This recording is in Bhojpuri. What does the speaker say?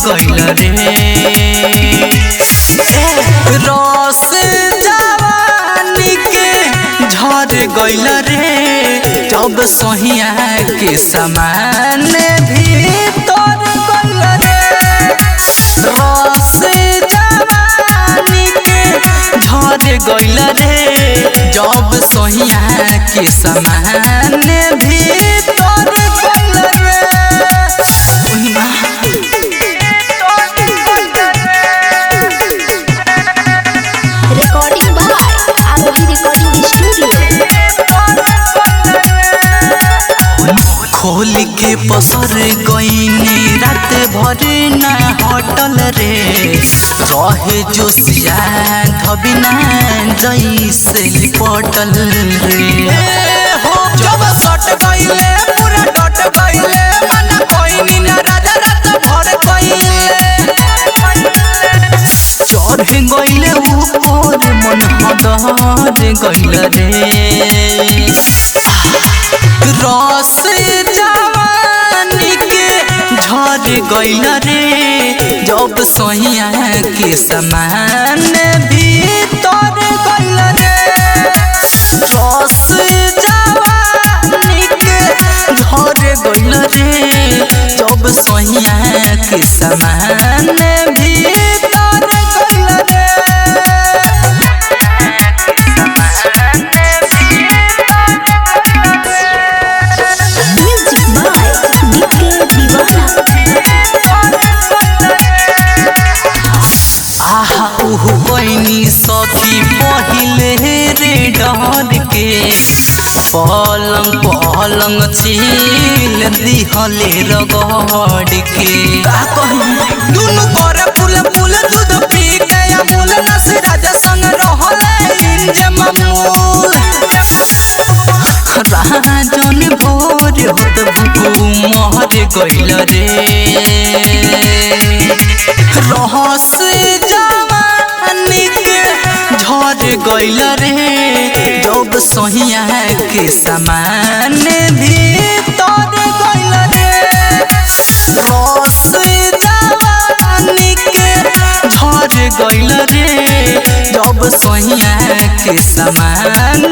गइल रे रस जवानी के झर गइल रे जब सहिया के समान भीतर गइल रे रस जवानी के झर गइल रे जब सहिया के समान भीतर गइल रे Recording by Arohi Recording Studio. खोल के पसर गईने रात भर ना हटल रे रहे जोशिया धबिना जैसे लिपटल रे हो जब सट गईले पूरा डट गईले मना कोई ना राजा रात भर गईले चढ़ गईले ऊपर मन हदर गईल रे रस जवानी के झर गइल रे जब सहिया के समान भीतर गइल रे रस जवानी के झर गइल रे जब सहिया के समान भीतर गइल रे Music by DK Divana. आहा उहु बनी सखी पहिले रे डर के पलंग पलंग छील दिहले रगड़ के दुनु कर पुल पुल दूध पी के अमूल नस राजा संग रहले इंज मामूल राजन भोर होत भुकु महर गइल रे रहस जवानी के झर गइल रे जब सहिया के समान भीतर गइल रे रस जवानी के झर गइल रे जब सहिया के समान